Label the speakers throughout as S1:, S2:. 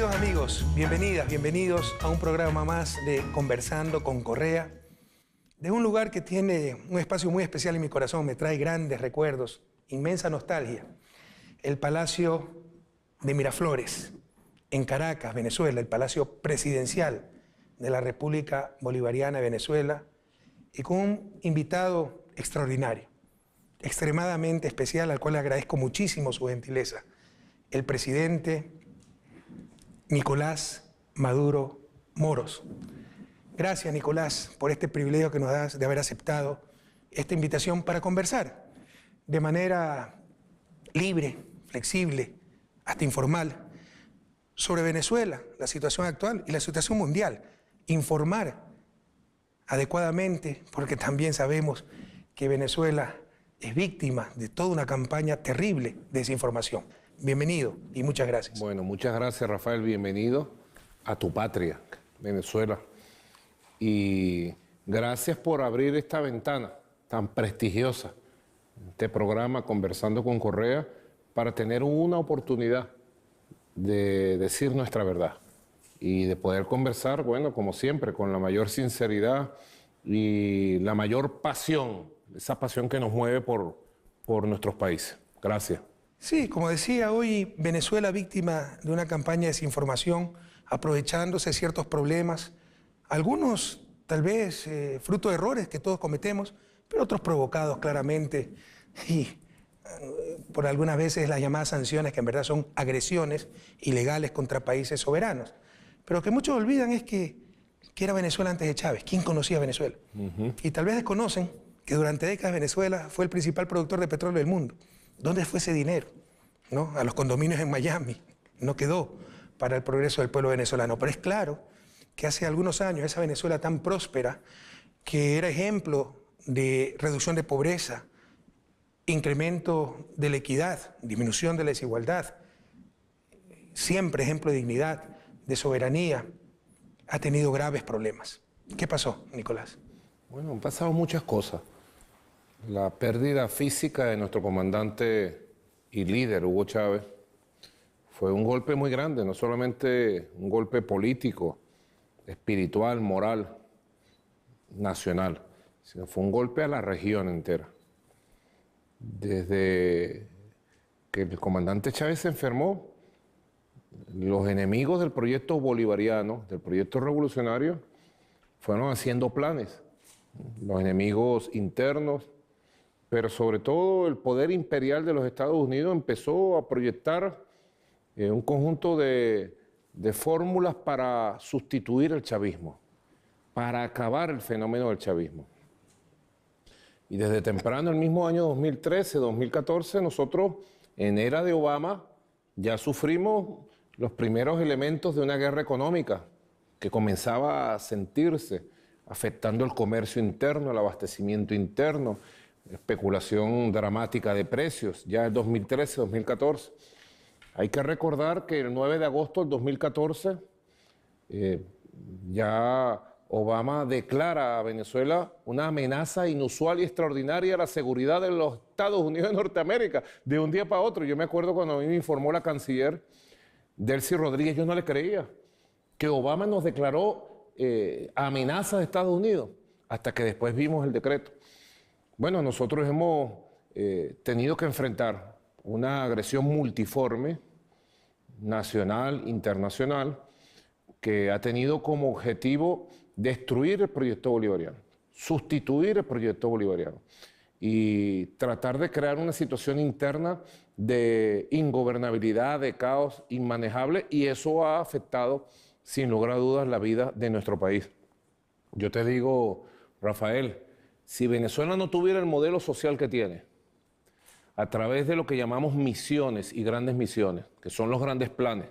S1: Queridos amigos, bienvenidas, bienvenidos a un programa más de Conversando con Correa, de un lugar que tiene un espacio muy especial en mi corazón, me trae grandes recuerdos, inmensa nostalgia. El Palacio de Miraflores, en Caracas, Venezuela, el Palacio Presidencial de la República Bolivariana de Venezuela, y con un invitado extraordinario, extremadamente especial, al cual le agradezco muchísimo su gentileza, el presidente Nicolás Maduro Moros. Gracias, Nicolás, por este privilegio que nos das de haber aceptado esta invitación para conversar de manera libre, flexible, hasta informal, sobre Venezuela, la situación actual y la situación mundial. Informar adecuadamente, porque también sabemos que Venezuela es víctima de toda una campaña terrible de desinformación. Bienvenido y muchas gracias.
S2: Bueno, muchas gracias, Rafael. Bienvenido a tu patria, Venezuela. Y gracias por abrir esta ventana tan prestigiosa, este programa Conversando con Correa, para tener una oportunidad de decir nuestra verdad y de poder conversar, bueno, como siempre, con la mayor sinceridad y la mayor pasión, esa pasión que nos mueve por nuestros países. Gracias.
S1: Sí, como decía, hoy Venezuela víctima de una campaña de desinformación, aprovechándose de ciertos problemas, algunos tal vez fruto de errores que todos cometemos, pero otros provocados claramente y por algunas veces las llamadas sanciones, que en verdad son agresiones ilegales contra países soberanos. Pero que muchos olvidan es que era Venezuela antes de Chávez. ¿Quién conocía a Venezuela? Y tal vez desconocen que durante décadas Venezuela fue el principal productor de petróleo del mundo. ¿Dónde fue ese dinero? ¿No? A los condominios en Miami. No quedó para el progreso del pueblo venezolano. Pero es claro que hace algunos años esa Venezuela tan próspera, que era ejemplo de reducción de pobreza, incremento de la equidad, disminución de la desigualdad, siempre ejemplo de dignidad, de soberanía, ha tenido graves problemas. ¿Qué pasó, Nicolás?
S2: Bueno, han pasado muchas cosas. La pérdida física de nuestro comandante y líder, Hugo Chávez, fue un golpe muy grande, no solamente un golpe político, espiritual, moral, nacional, sino fue un golpe a la región entera. Desde que el comandante Chávez se enfermó, los enemigos del proyecto bolivariano, del proyecto revolucionario, fueron haciendo planes. Los enemigos internos, pero sobre todo el poder imperial de los Estados Unidos empezó a proyectar un conjunto de fórmulas para sustituir el chavismo, para acabar el fenómeno del chavismo. Y desde temprano, el mismo año 2013, 2014, nosotros en era de Obama ya sufrimos los primeros elementos de una guerra económica que comenzaba a sentirse, afectando el comercio interno, el abastecimiento interno, especulación dramática de precios, ya en 2013, 2014. Hay que recordar que el 9 de agosto del 2014 ya Obama declara a Venezuela una amenaza inusual y extraordinaria a la seguridad de los Estados Unidos de Norteamérica, de un día para otro. Yo me acuerdo cuando a mí me informó la canciller Delcy Rodríguez, yo no le creía, que Obama nos declaró amenaza de Estados Unidos, hasta que después vimos el decreto. Bueno, nosotros hemos tenido que enfrentar una agresión multiforme, nacional, internacional, que ha tenido como objetivo destruir el proyecto bolivariano, sustituir el proyecto bolivariano y tratar de crear una situación interna de ingobernabilidad, de caos inmanejable, y eso ha afectado, sin lugar a dudas, la vida de nuestro país. Yo te digo, Rafael, si Venezuela no tuviera el modelo social que tiene, a través de lo que llamamos misiones y grandes misiones, que son los grandes planes,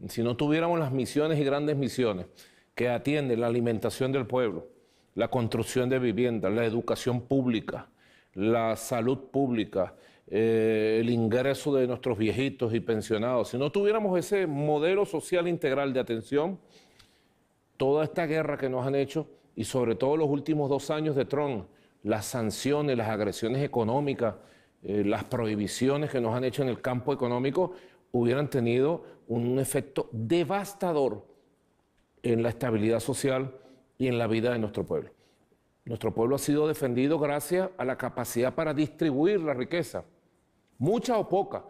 S2: si no tuviéramos las misiones y grandes misiones que atienden la alimentación del pueblo, la construcción de viviendas, la educación pública, la salud pública, el ingreso de nuestros viejitos y pensionados, si no tuviéramos ese modelo social integral de atención, toda esta guerra que nos han hecho, y sobre todo los últimos 2 años de Trump, las sanciones, las agresiones económicas, las prohibiciones que nos han hecho en el campo económico, hubieran tenido un efecto devastador en la estabilidad social y en la vida de nuestro pueblo. Nuestro pueblo ha sido defendido gracias a la capacidad para distribuir la riqueza, mucha o poca.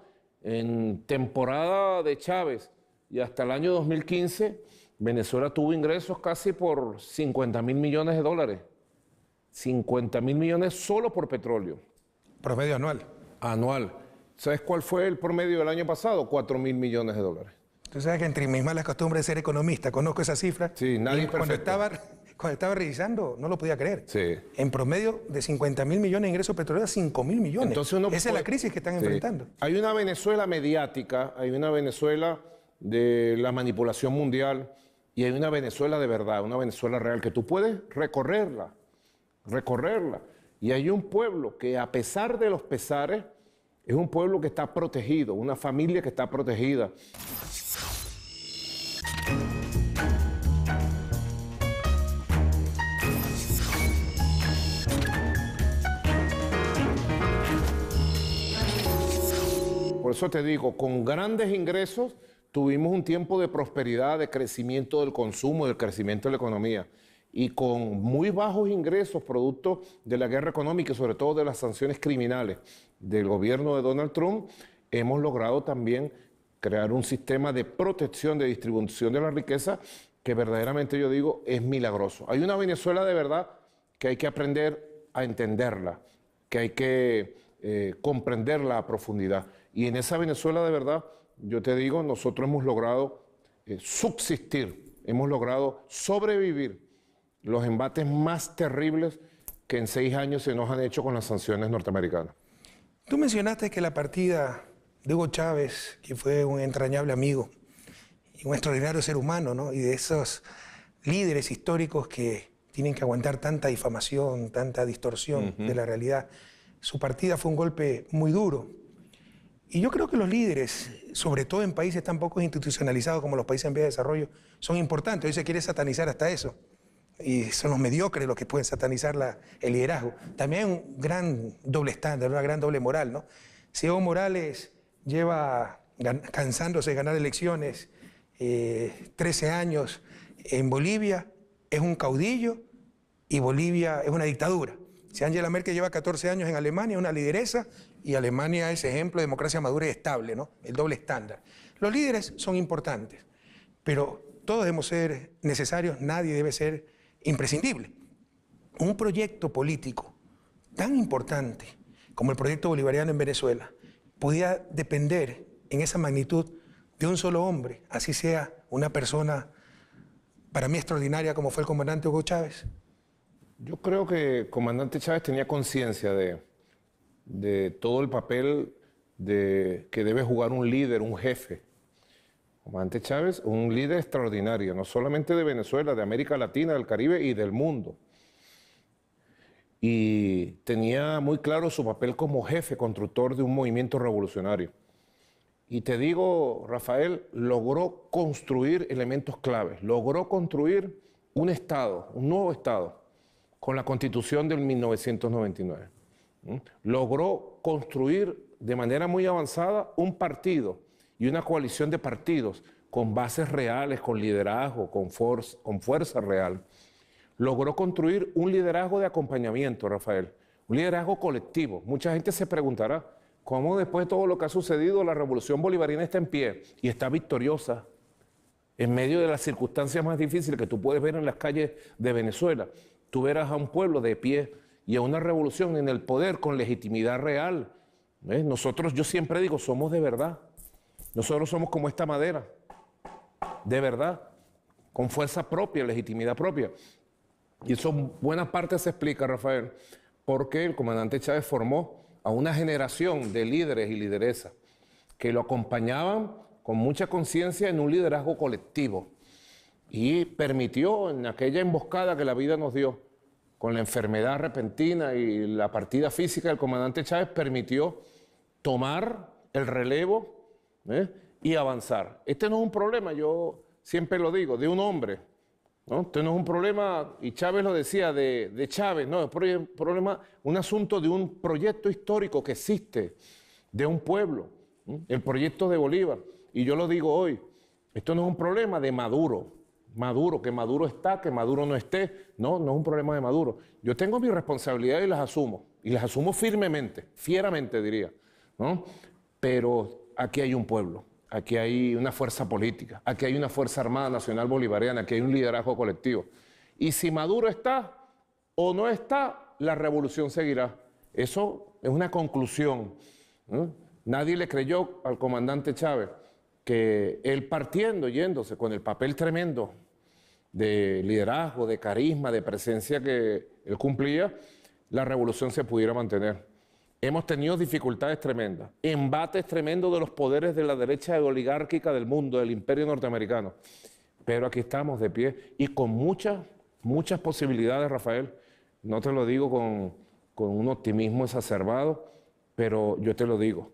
S2: En temporada de Chávez y hasta el año 2015, Venezuela tuvo ingresos casi por 50.000 millones de dólares. 50.000 millones solo por petróleo.
S1: Promedio anual.
S2: Anual. ¿Sabes cuál fue el promedio del año pasado? 4.000 millones de dólares.
S1: Tú sabes que entre mis malas costumbres de ser economista, conozco esa cifra.
S2: Sí, nadie es
S1: cuando
S2: perfecto.
S1: cuando estaba revisando, no lo podía creer.
S2: Sí.
S1: En promedio, de 50.000 millones de ingresos petroleros, 5.000 millones.
S2: Entonces uno
S1: Esa es la
S2: puede-
S1: crisis que están
S2: Sí.
S1: enfrentando.
S2: Hay una Venezuela mediática, hay una Venezuela de la manipulación mundial y hay una Venezuela de verdad, una Venezuela real que tú puedes recorrerla. Y hay un pueblo que, a pesar de los pesares, es un pueblo que está protegido, una familia que está protegida. Por eso te digo, con grandes ingresos tuvimos un tiempo de prosperidad, de crecimiento del consumo, del crecimiento de la economía. Y con muy bajos ingresos, producto de la guerra económica y sobre todo de las sanciones criminales del gobierno de Donald Trump, hemos logrado también crear un sistema de protección, de distribución de la riqueza que verdaderamente yo digo es milagroso. Hay una Venezuela de verdad que hay que aprender a entenderla, que hay que comprenderla a profundidad. Y en esa Venezuela de verdad, yo te digo, nosotros hemos logrado subsistir, hemos logrado sobrevivir los embates más terribles que en 6 años se nos han hecho con las sanciones norteamericanas.
S1: Tú mencionaste que la partida de Hugo Chávez, que fue un entrañable amigo y un extraordinario ser humano, ¿no? Y de esos líderes históricos que tienen que aguantar tanta difamación, tanta distorsión de la realidad, su partida fue un golpe muy duro. Y yo creo que los líderes, sobre todo en países tan poco institucionalizados como los países en vías de desarrollo, son importantes. Hoy se quiere satanizar hasta eso. Y son los mediocres los que pueden satanizar el liderazgo. También hay un gran doble estándar, una gran doble moral, ¿no? Si Evo Morales lleva cansándose de ganar elecciones 13 años en Bolivia, es un caudillo y Bolivia es una dictadura. Si Angela Merkel lleva 14 años en Alemania, es una lideresa, y Alemania es ejemplo de democracia madura y estable, ¿no? El doble estándar. Los líderes son importantes, pero todos debemos ser necesarios, nadie debe ser imprescindible. Un proyecto político tan importante como el proyecto bolivariano en Venezuela podía depender en esa magnitud de un solo hombre, así sea una persona para mí extraordinaria como fue el comandante Hugo Chávez.
S2: Yo creo que el comandante Chávez tenía conciencia de todo el papel que debe jugar un líder, un jefe. Comandante Chávez, un líder extraordinario, no solamente de Venezuela, de América Latina, del Caribe y del mundo. Y tenía muy claro su papel como jefe, constructor de un movimiento revolucionario. Y te digo, Rafael, logró construir elementos claves, logró construir un Estado, un nuevo Estado, con la Constitución del 1999. Logró construir de manera muy avanzada un partido y una coalición de partidos con bases reales, con liderazgo, con fuerza real. Logró construir un liderazgo de acompañamiento, Rafael, un liderazgo colectivo. Mucha gente se preguntará, ¿cómo después de todo lo que ha sucedido la revolución bolivariana está en pie y está victoriosa en medio de las circunstancias más difíciles que tú puedes ver en las calles de Venezuela? Tú verás a un pueblo de pie y a una revolución en el poder con legitimidad real. Nosotros, yo siempre digo, somos de verdad. Nosotros somos como esta madera, de verdad, con fuerza propia, legitimidad propia. Y eso en buena parte se explica, Rafael, porque el comandante Chávez formó a una generación de líderes y lideresas que lo acompañaban con mucha conciencia en un liderazgo colectivo y permitió en aquella emboscada que la vida nos dio, con la enfermedad repentina y la partida física del comandante Chávez, permitió tomar el relevo y avanzar. Este no es un problema, yo siempre lo digo, de un hombre, ¿no? Este no es un problema, y Chávez lo decía, de Chávez, no, es un problema, un asunto de un proyecto histórico que existe, de un pueblo, el proyecto de Bolívar. y yo lo digo hoy, esto no es un problema de Maduro. Que Maduro está, que Maduro no esté. No, no es un problema de Maduro. Yo tengo mis responsabilidades y las asumo firmemente, fieramente diría, ¿no? Pero aquí hay un pueblo, aquí hay una fuerza política, aquí hay una Fuerza Armada Nacional Bolivariana, aquí hay un liderazgo colectivo. Y si Maduro está o no está, la revolución seguirá. Eso es una conclusión, ¿no? Nadie le creyó al comandante Chávez que él partiendo, yéndose con el papel tremendo de liderazgo, de carisma, de presencia que él cumplía, la revolución se pudiera mantener. Hemos tenido dificultades tremendas, embates tremendos de los poderes de la derecha oligárquica del mundo, del imperio norteamericano. Pero aquí estamos de pie y con muchas posibilidades, Rafael. No te lo digo con un optimismo exacerbado, pero yo te lo digo,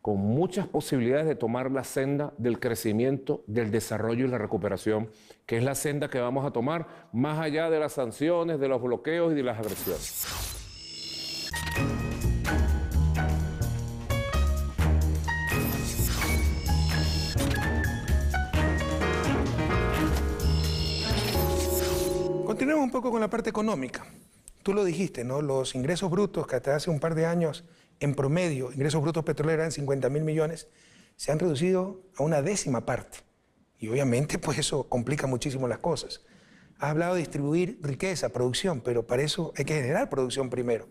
S2: con muchas posibilidades de tomar la senda del crecimiento, del desarrollo y la recuperación, que es la senda que vamos a tomar más allá de las sanciones, de los bloqueos y de las agresiones.
S1: Continuemos un poco con la parte económica. Tú lo dijiste, ¿no? Los ingresos brutos que hasta hace un par de años, en promedio, ingresos brutos petroleros eran 50.000 millones, se han reducido a una décima parte. Y obviamente, pues eso complica muchísimo las cosas. Has hablado de distribuir riqueza, producción, pero para eso hay que generar producción primero.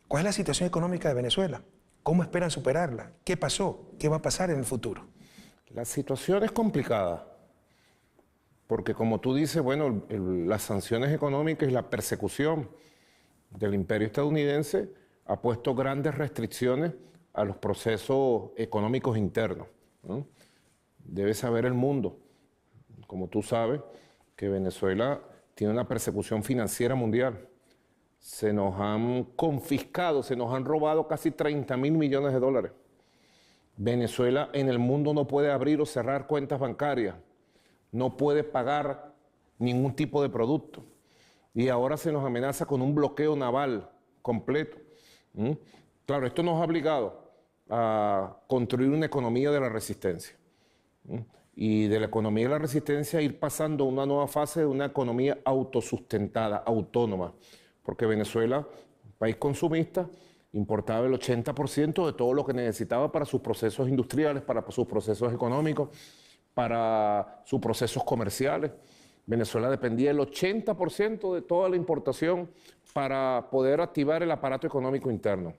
S1: ¿Cuál es la situación económica de Venezuela? ¿Cómo esperan superarla? ¿Qué pasó? ¿Qué va a pasar en el futuro?
S2: La situación es complicada, porque como tú dices, bueno, las sanciones económicas y la persecución del imperio estadounidense ha puesto grandes restricciones a los procesos económicos internos, ¿no? Debe saber el mundo, como tú sabes, que Venezuela tiene una persecución financiera mundial. Se nos han confiscado, se nos han robado casi 30.000 millones de dólares. Venezuela en el mundo no puede abrir o cerrar cuentas bancarias, no puede pagar ningún tipo de producto. Y ahora se nos amenaza con un bloqueo naval completo. Claro, esto nos ha obligado a construir una economía de la resistencia. Y de la economía de la resistencia ir pasando a una nueva fase de una economía autosustentada, autónoma. Porque Venezuela, un país consumista, importaba el 80% de todo lo que necesitaba para sus procesos industriales, para sus procesos económicos, para sus procesos comerciales. Venezuela dependía del 80% de toda la importación para poder activar el aparato económico interno.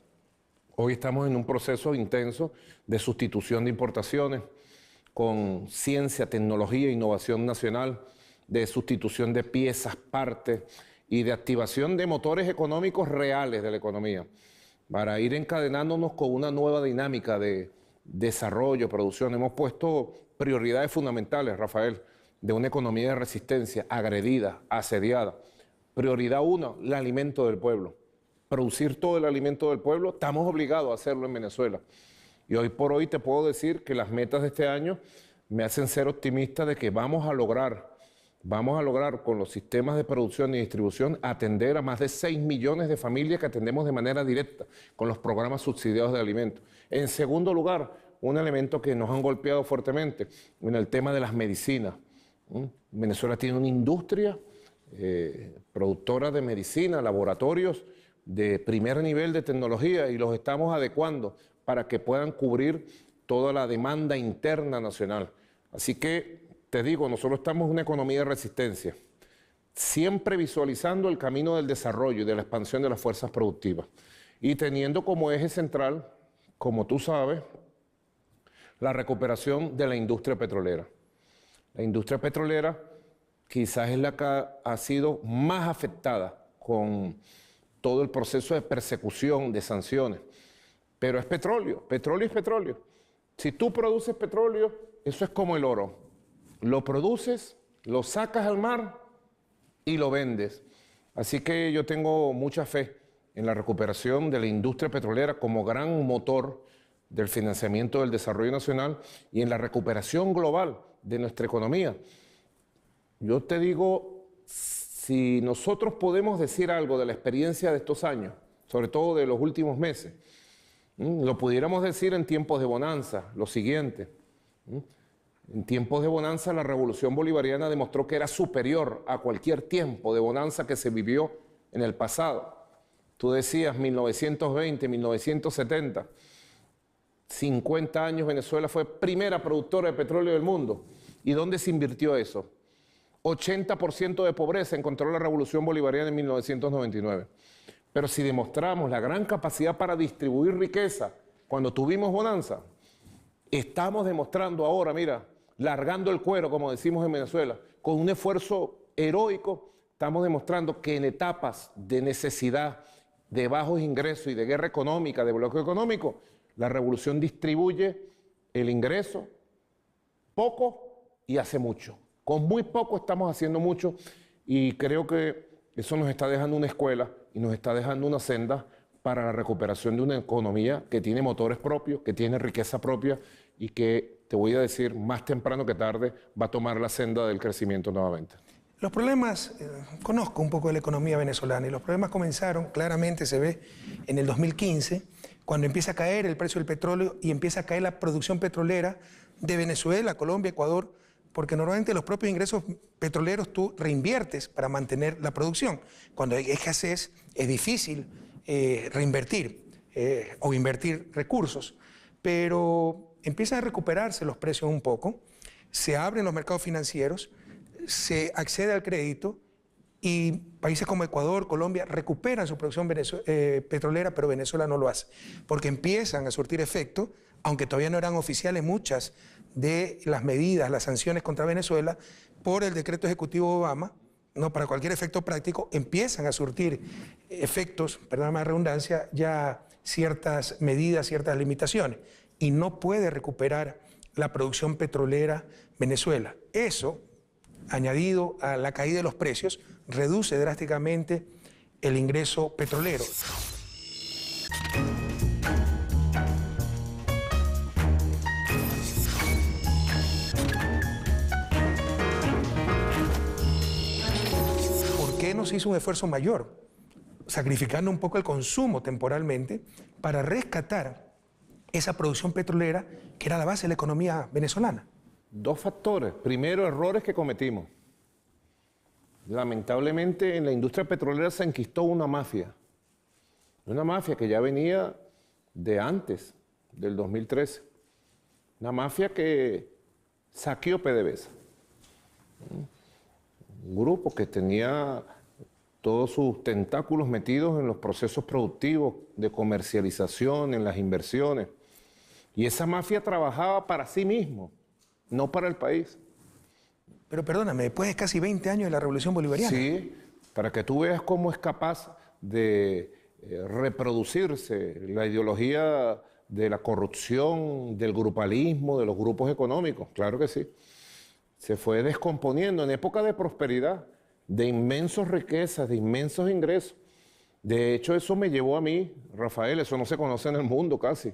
S2: Hoy estamos en un proceso intenso de sustitución de importaciones con ciencia, tecnología e innovación nacional, de sustitución de piezas, partes y de activación de motores económicos reales de la economía, para ir encadenándonos con una nueva dinámica de desarrollo, producción. Hemos puesto prioridades fundamentales, Rafael, de una economía de resistencia, agredida, asediada. Prioridad 1, el alimento del pueblo. Producir todo el alimento del pueblo, estamos obligados a hacerlo en Venezuela. Y hoy por hoy te puedo decir que las metas de este año me hacen ser optimista de que vamos a lograr con los sistemas de producción y distribución atender a más de 6 millones de familias que atendemos de manera directa con los programas subsidiados de alimentos. En segundo lugar, un elemento que nos han golpeado fuertemente en el tema de las medicinas. Venezuela tiene una industria productora de medicina, laboratorios de primer nivel de tecnología y los estamos adecuando para que puedan cubrir toda la demanda interna nacional. Así que, te digo, nosotros estamos en una economía de resistencia, siempre visualizando el camino del desarrollo y de la expansión de las fuerzas productivas y teniendo como eje central, como tú sabes, la recuperación de la industria petrolera. La industria petrolera quizás es la que ha sido más afectada con todo el proceso de persecución, de sanciones. Pero es petróleo, petróleo es petróleo. Si tú produces petróleo, eso es como el oro. Lo produces, lo sacas al mar y lo vendes. Así que yo tengo mucha fe en la recuperación de la industria petrolera como gran motor del financiamiento del desarrollo nacional y en la recuperación global de nuestra economía. Yo te digo, si nosotros podemos decir algo de la experiencia de estos años, sobre todo de los últimos meses, Lo pudiéramos decir en tiempos de bonanza, lo siguiente. En tiempos de bonanza, la revolución bolivariana demostró que era superior a cualquier tiempo de bonanza que se vivió en el pasado. Tú decías 1920, 1970, 50 años Venezuela fue primera productora de petróleo del mundo. ¿Y dónde se invirtió eso? 80% de pobreza encontró la revolución bolivariana en 1999. Pero si demostramos la gran capacidad para distribuir riqueza cuando tuvimos bonanza, estamos demostrando ahora, mira, largando el cuero, como decimos en Venezuela, con un esfuerzo heroico, estamos demostrando que en etapas de necesidad, de bajos ingresos y de guerra económica, de bloqueo económico, la revolución distribuye el ingreso poco y hace mucho. Con muy poco estamos haciendo mucho y creo que eso nos está dejando una escuela y nos está dejando una senda para la recuperación de una economía que tiene motores propios, que tiene riqueza propia y que, te voy a decir, más temprano que tarde va a tomar la senda del crecimiento nuevamente.
S1: Los problemas, conozco un poco de la economía venezolana y los problemas comenzaron, claramente se ve, en el 2015, cuando empieza a caer el precio del petróleo y empieza a caer la producción petrolera de Venezuela, Colombia, Ecuador, porque normalmente los propios ingresos petroleros tú reinviertes para mantener la producción. Cuando hay escasez es difícil reinvertir o invertir recursos, pero empiezan a recuperarse los precios un poco, se abren los mercados financieros, se accede al crédito y países como Ecuador, Colombia recuperan su producción petrolera, pero Venezuela no lo hace, porque empiezan a surtir efecto, aunque todavía no eran oficiales muchas de las medidas, las sanciones contra Venezuela, por el decreto ejecutivo de Obama, no para cualquier efecto práctico, empiezan a surtir efectos, perdóname la redundancia, ya ciertas medidas, ciertas limitaciones, y no puede recuperar la producción petrolera Venezuela. Eso, añadido a la caída de los precios, reduce drásticamente el ingreso petrolero. ¿Por qué no se hizo un esfuerzo mayor, sacrificando un poco el consumo temporalmente para rescatar esa producción petrolera que era la base de la economía venezolana?
S2: Dos factores. Primero, errores que cometimos. Lamentablemente, en la industria petrolera se enquistó una mafia que ya venía de antes, del 2013. Una mafia que saqueó PDVSA. Un grupo que tenía todos sus tentáculos metidos en los procesos productivos de comercialización, en las inversiones. Y esa mafia trabajaba para sí mismo, no para el país.
S1: Pero perdóname, después de casi 20 años de la Revolución Bolivariana.
S2: Sí, para que tú veas cómo es capaz de reproducirse la ideología de la corrupción, del grupalismo, de los grupos económicos. Claro que sí. Se fue descomponiendo en época de prosperidad, de inmensas riquezas, de inmensos ingresos. De hecho, eso me llevó a mí, Rafael, eso no se conoce en el mundo casi.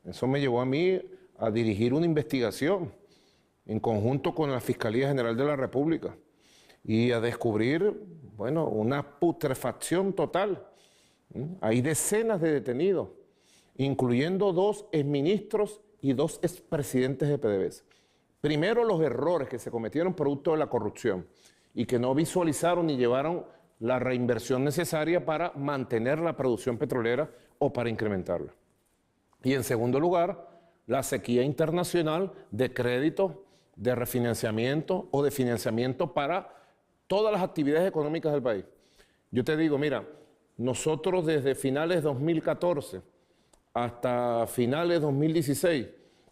S2: Eso me llevó a mí a dirigir una investigación en conjunto con la Fiscalía General de la República y a descubrir, bueno, una putrefacción total. Hay decenas de detenidos, incluyendo 2 exministros y 2 expresidentes de PDVSA. Primero, los errores que se cometieron producto de la corrupción y que no visualizaron ni llevaron la reinversión necesaria para mantener la producción petrolera o para incrementarla. Y en segundo lugar, la sequía internacional de créditos, de refinanciamiento o de financiamiento para todas las actividades económicas del país. Yo te digo, mira, nosotros desde finales de 2014 hasta finales de 2016,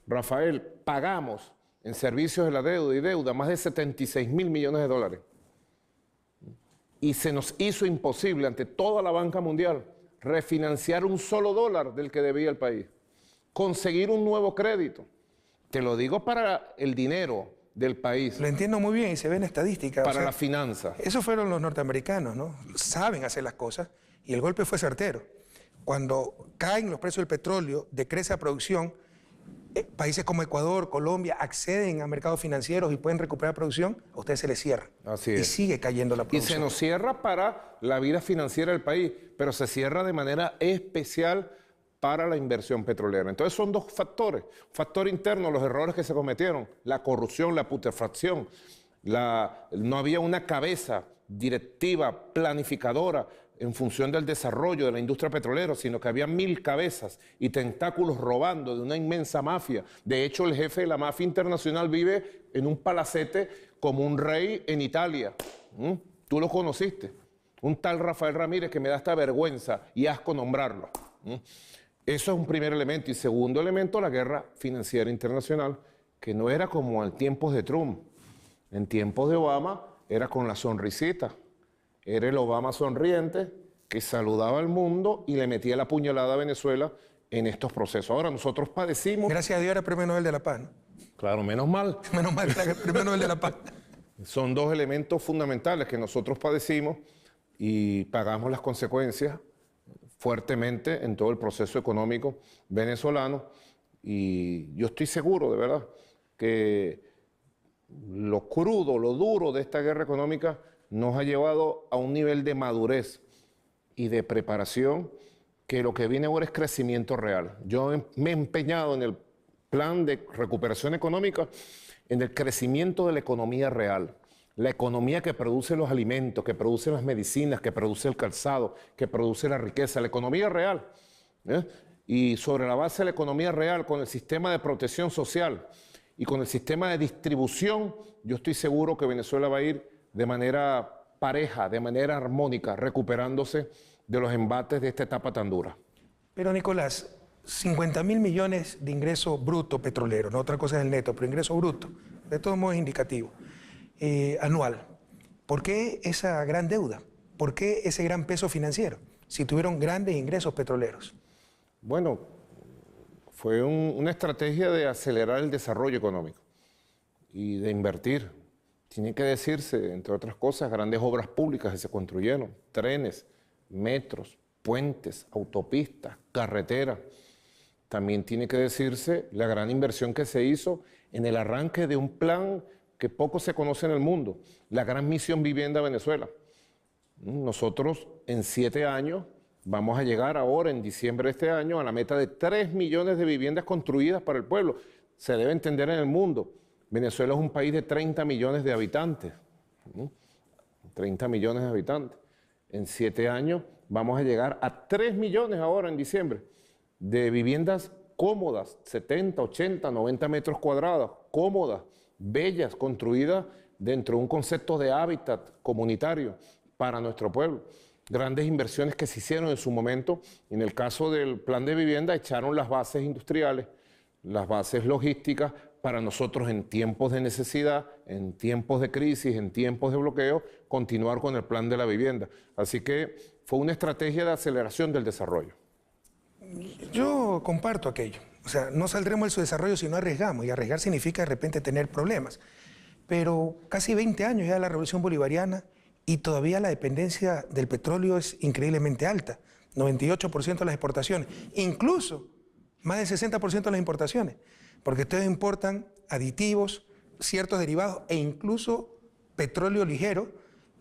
S2: Rafael, pagamos en servicios de la deuda y deuda más de 76.000 millones de dólares. Y se nos hizo imposible ante toda la banca mundial refinanciar un solo dólar del que debía el país. Conseguir un nuevo crédito. Te lo digo para el dinero del país.
S1: Lo entiendo muy bien y se ve en estadísticas.
S2: Para la finanza.
S1: Esos fueron los norteamericanos, ¿no? Saben hacer las cosas y el golpe fue certero. Cuando caen los precios del petróleo, decrece la producción, países como Ecuador, Colombia acceden a mercados financieros y pueden recuperar producción, a ustedes se les cierra.
S2: Así es.
S1: Y sigue cayendo la producción.
S2: Y se nos cierra para la vida financiera del país, pero se cierra de manera especial para la inversión petrolera. Entonces son dos factores. Factor interno, los errores que se cometieron, la corrupción, la putrefacción, no había una cabeza directiva, planificadora en función del desarrollo de la industria petrolera, sino que había 1000 cabezas y tentáculos robando de una inmensa mafia. De hecho, el jefe de la mafia internacional vive en un palacete como un rey en Italia. Tú lo conociste. Un tal Rafael Ramírez que me da esta vergüenza y asco nombrarlo. Eso es un primer elemento. Y segundo elemento, la guerra financiera internacional, que no era como en tiempos de Trump. En tiempos de Obama era con la sonrisita. Era el Obama sonriente que saludaba al mundo y le metía la puñalada a Venezuela en estos procesos. Ahora, nosotros padecimos...
S1: Gracias a Dios era Premio Nobel de la Paz, ¿no?
S2: Claro, menos mal.
S1: Menos mal que era el Premio Nobel de la Paz.
S2: Son dos elementos fundamentales que nosotros padecimos y pagamos las consecuencias fuertemente en todo el proceso económico venezolano. Y yo estoy seguro, de verdad, que lo crudo, lo duro de esta guerra económica nos ha llevado a un nivel de madurez y de preparación que lo que viene ahora es crecimiento real. Yo me he empeñado en el plan de recuperación económica, en el crecimiento de la economía real, la economía que produce los alimentos, que produce las medicinas, que produce el calzado, que produce la riqueza, la economía real. Y sobre la base de la economía real, con el sistema de protección social y con el sistema de distribución, yo estoy seguro que Venezuela va a ir de manera pareja, de manera armónica, recuperándose de los embates de esta etapa tan dura.
S1: Pero Nicolás, 50.000 millones de ingreso bruto petrolero, no otra cosa es el neto, pero ingreso bruto, de todos modos es indicativo, anual. ¿Por qué esa gran deuda? ¿Por qué ese gran peso financiero? Si tuvieron grandes ingresos petroleros.
S2: Bueno, fue una estrategia de acelerar el desarrollo económico y de invertir. Tiene que decirse, entre otras cosas, grandes obras públicas que se construyeron, trenes, metros, puentes, autopistas, carreteras. También tiene que decirse la gran inversión que se hizo en el arranque de un plan que poco se conoce en el mundo, la Gran Misión Vivienda Venezuela. Nosotros en 7 años vamos a llegar ahora, en diciembre de este año, a la meta de 3 millones de viviendas construidas para el pueblo. Se debe entender en el mundo. Venezuela es un país de 30 millones de habitantes. 30 millones de habitantes. En 7 años vamos a llegar a 3 millones ahora en diciembre de viviendas cómodas, 70, 80, 90 metros cuadrados, cómodas, bellas, construidas dentro de un concepto de hábitat comunitario para nuestro pueblo. Grandes inversiones que se hicieron en su momento. En el caso del plan de vivienda echaron las bases industriales, las bases logísticas para nosotros en tiempos de necesidad, en tiempos de crisis, en tiempos de bloqueo, continuar con el plan de la vivienda. Así que fue una estrategia de aceleración del desarrollo.
S1: Yo comparto aquello. O sea, no saldremos de su desarrollo si no arriesgamos, y arriesgar significa de repente tener problemas. Pero casi 20 años ya de la Revolución Bolivariana y todavía la dependencia del petróleo es increíblemente alta. 98% de las exportaciones, incluso más del 60% de las importaciones, porque ustedes importan aditivos, ciertos derivados e incluso petróleo ligero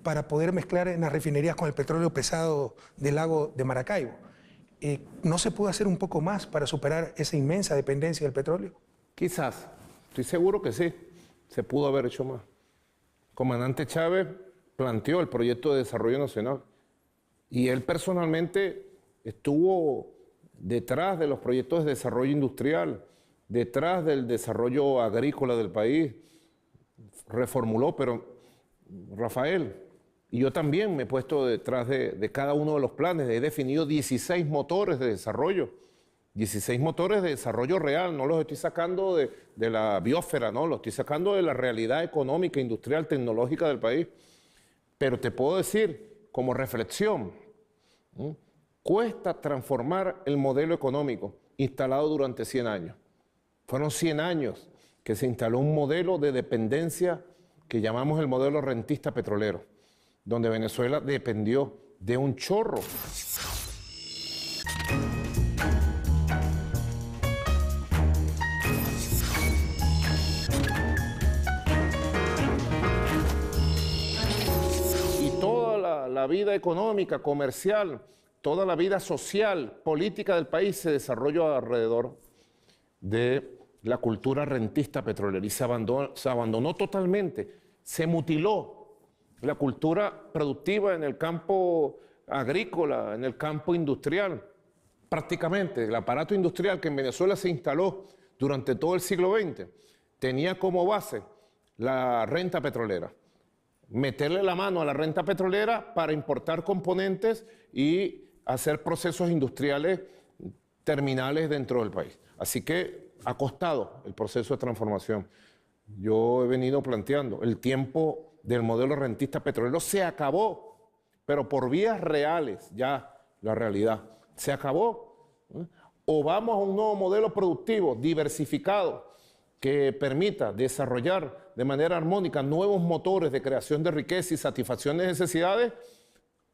S1: para poder mezclar en las refinerías con el petróleo pesado del lago de Maracaibo. ¿No se puede hacer un poco más para superar esa inmensa dependencia del petróleo?
S2: Quizás, estoy seguro que sí, se pudo haber hecho más. El comandante Chávez planteó el proyecto de desarrollo nacional y él personalmente estuvo detrás de los proyectos de desarrollo industrial, detrás del desarrollo agrícola del país, reformuló, pero Rafael, y yo también me he puesto detrás de cada uno de los planes, he definido 16 motores de desarrollo, 16 motores de desarrollo real, no los estoy sacando de la biosfera, no, los estoy sacando de la realidad económica, industrial, tecnológica del país. Pero te puedo decir, como reflexión, cuesta transformar el modelo económico instalado durante 100 años. Fueron 100 años que se instaló un modelo de dependencia que llamamos el modelo rentista petrolero, donde Venezuela dependió de un chorro. Y toda la vida económica, comercial, toda la vida social, política del país se desarrolló alrededor de la cultura rentista petrolera y se abandonó totalmente, se mutiló la cultura productiva en el campo agrícola, en el campo industrial. Prácticamente el aparato industrial que en Venezuela se instaló durante todo el siglo XX tenía como base la renta petrolera. Meterle la mano a la renta petrolera para importar componentes y hacer procesos industriales terminales dentro del país. Así que ha costado el proceso de transformación. Yo he venido planteando, el tiempo del modelo rentista petrolero se acabó, pero por vías reales, ya la realidad, se acabó. O vamos a un nuevo modelo productivo, diversificado, que permita desarrollar de manera armónica nuevos motores de creación de riqueza y satisfacción de necesidades,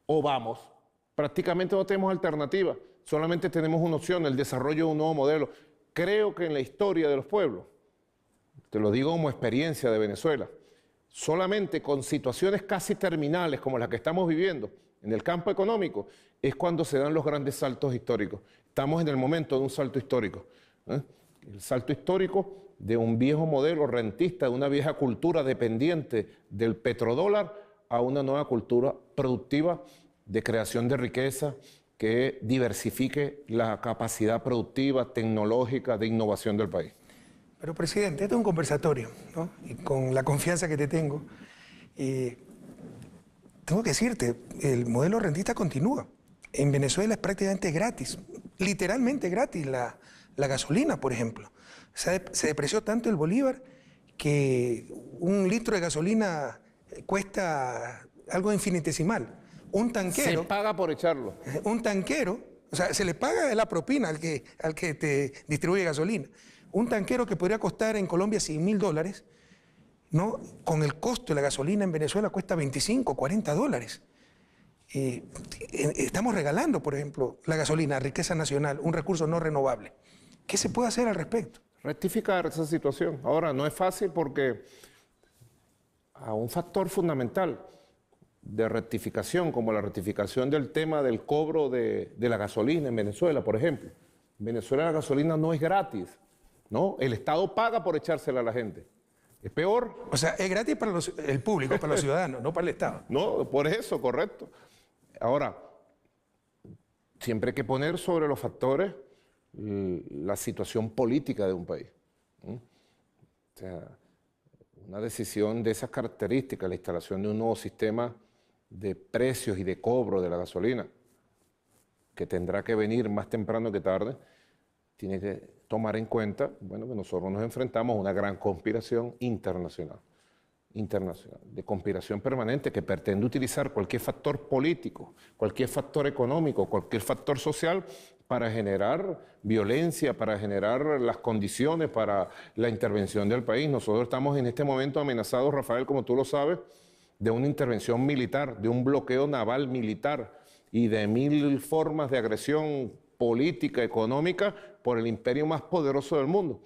S2: o vamos. Prácticamente no tenemos alternativa, solamente tenemos una opción, el desarrollo de un nuevo modelo. Creo que en la historia de los pueblos, te lo digo como experiencia de Venezuela, solamente con situaciones casi terminales como las que estamos viviendo en el campo económico, es cuando se dan los grandes saltos históricos. Estamos en el momento de un salto histórico. El salto histórico de un viejo modelo rentista, de una vieja cultura dependiente del petrodólar, a una nueva cultura productiva de creación de riqueza que diversifique la capacidad productiva, tecnológica, de innovación del país.
S1: Pero, presidente, este es un conversatorio, ¿no? Y con la confianza que te tengo, tengo que decirte, el modelo rentista continúa. En Venezuela es prácticamente gratis, literalmente gratis la gasolina, por ejemplo. Se depreció tanto el bolívar que un litro de gasolina cuesta algo infinitesimal. Un tanquero...
S2: Se paga por echarlo.
S1: Un tanquero, o sea, se le paga la propina al que te distribuye gasolina. Un tanquero que podría costar en Colombia $100.000, ¿no? Con el costo de la gasolina en Venezuela cuesta $25, $40. Estamos regalando, por ejemplo, la gasolina, riqueza nacional, un recurso no renovable. ¿Qué se puede hacer al respecto?
S2: Rectificar esa situación. Ahora, no es fácil porque a un factor fundamental de rectificación, como la rectificación del tema del cobro de la gasolina en Venezuela, por ejemplo. En Venezuela la gasolina no es gratis, ¿no? El Estado paga por echársela a la gente. Es peor.
S1: O sea, es gratis para el público, para los ciudadanos, no para el Estado.
S2: No, por eso, correcto. Ahora, siempre hay que poner sobre los factores la situación política de un país. O sea, una decisión de esas características, la instalación de un nuevo sistema de precios y de cobro de la gasolina, que tendrá que venir más temprano que tarde, tiene que tomar en cuenta, bueno, que nosotros nos enfrentamos a una gran conspiración internacional, de conspiración permanente que pretende utilizar cualquier factor político, cualquier factor económico, cualquier factor social para generar violencia, para generar las condiciones para la intervención del país. Nosotros estamos en este momento amenazados, Rafael, como tú lo sabes, de una intervención militar, de un bloqueo naval militar y de 1000 formas de agresión política, económica, por el imperio más poderoso del mundo.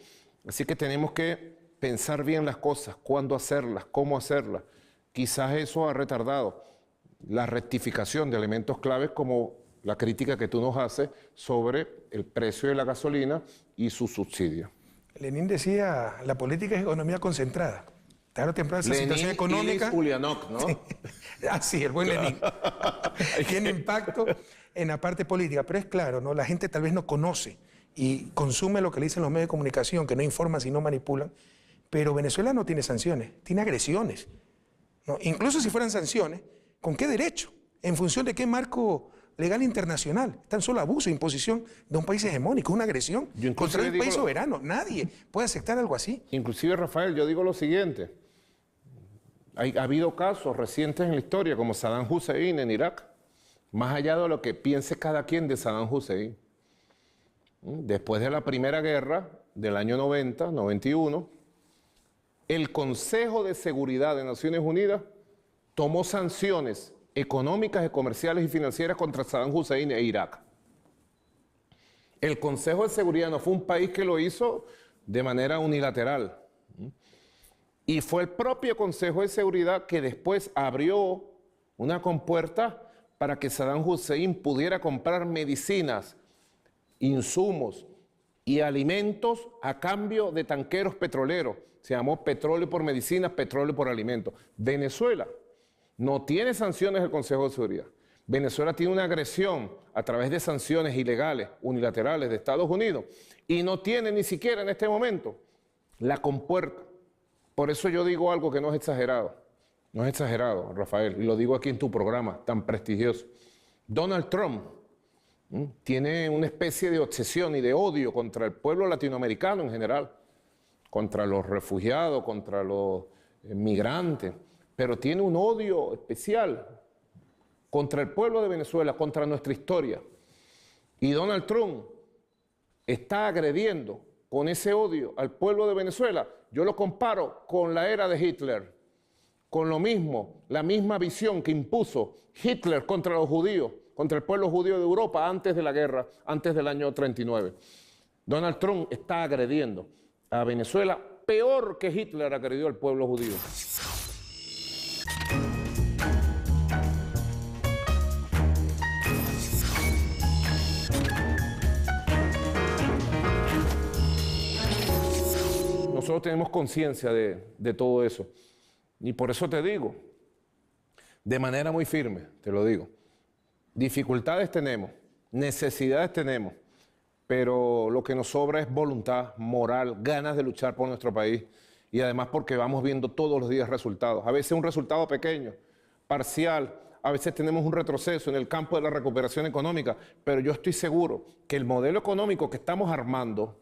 S2: Así que tenemos que pensar bien las cosas, cuándo hacerlas, cómo hacerlas. Quizás eso ha retardado la rectificación de elementos claves como la crítica que tú nos haces sobre el precio de la gasolina y su subsidio.
S1: Lenin decía, la política es economía concentrada. Tarde o temprano esa situación económica...
S2: Ulyanov, ¿no?
S1: Sí. Así, el buen Lenin. Tiene impacto en la parte política, pero es claro, ¿no? La gente tal vez no conoce y consume lo que le dicen los medios de comunicación, que no informan sino manipulan, pero Venezuela no tiene sanciones, tiene agresiones, ¿no? Incluso si fueran sanciones, ¿con qué derecho? ¿En función de qué marco legal internacional? Tan solo abuso e imposición de un país hegemónico, una agresión contra un país soberano. Nadie puede aceptar algo así.
S2: Inclusive, Rafael, yo digo lo siguiente. Ha habido casos recientes en la historia, como Saddam Hussein en Irak, más allá de lo que piense cada quien de Saddam Hussein. Después de la Primera Guerra, del año 90, 91, el Consejo de Seguridad de Naciones Unidas tomó sanciones económicas, comerciales y financieras contra Saddam Hussein e Irak. El Consejo de Seguridad no fue un país que lo hizo de manera unilateral. Y fue el propio Consejo de Seguridad que después abrió una compuerta para que Saddam Hussein pudiera comprar medicinas, insumos y alimentos a cambio de tanqueros petroleros. Se llamó petróleo por medicinas, petróleo por alimentos. Venezuela no tiene sanciones del Consejo de Seguridad. Venezuela tiene una agresión a través de sanciones ilegales, unilaterales de Estados Unidos, y no tiene ni siquiera en este momento la compuerta. Por eso yo digo algo que no es exagerado. No es exagerado, Rafael, y lo digo aquí en tu programa tan prestigioso. Donald Trump tiene una especie de obsesión y de odio contra el pueblo latinoamericano en general, contra los refugiados, contra los migrantes, pero tiene un odio especial contra el pueblo de Venezuela, contra nuestra historia. Y Donald Trump está agrediendo con ese odio al pueblo de Venezuela. Yo lo comparo con la era de Hitler, con lo mismo, la misma visión que impuso Hitler contra los judíos, contra el pueblo judío de Europa antes de la guerra, antes del año 39. Donald Trump está agrediendo a Venezuela peor que Hitler agredió al pueblo judío. Nosotros tenemos conciencia de todo eso. Y por eso te digo, de manera muy firme, te lo digo, dificultades tenemos, necesidades tenemos, pero lo que nos sobra es voluntad, moral, ganas de luchar por nuestro país y además porque vamos viendo todos los días resultados. A veces un resultado pequeño, parcial, a veces tenemos un retroceso en el campo de la recuperación económica, pero yo estoy seguro que el modelo económico que estamos armando,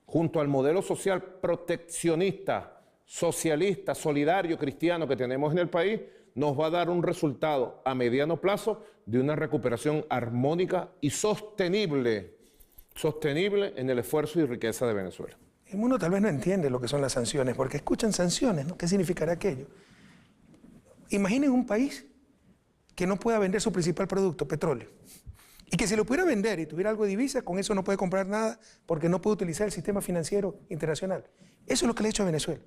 S2: junto al modelo social proteccionista, socialista, solidario, cristiano que tenemos en el país, nos va a dar un resultado a mediano plazo de una recuperación armónica y sostenible en el esfuerzo y riqueza de Venezuela.
S1: El mundo tal vez no entiende lo que son las sanciones, porque escuchan sanciones, ¿no? ¿Qué significará aquello? Imaginen un país que no pueda vender su principal producto, petróleo, y que si lo pudiera vender y tuviera algo de divisa, con eso no puede comprar nada porque no puede utilizar el sistema financiero internacional. Eso es lo que le ha hecho a Venezuela.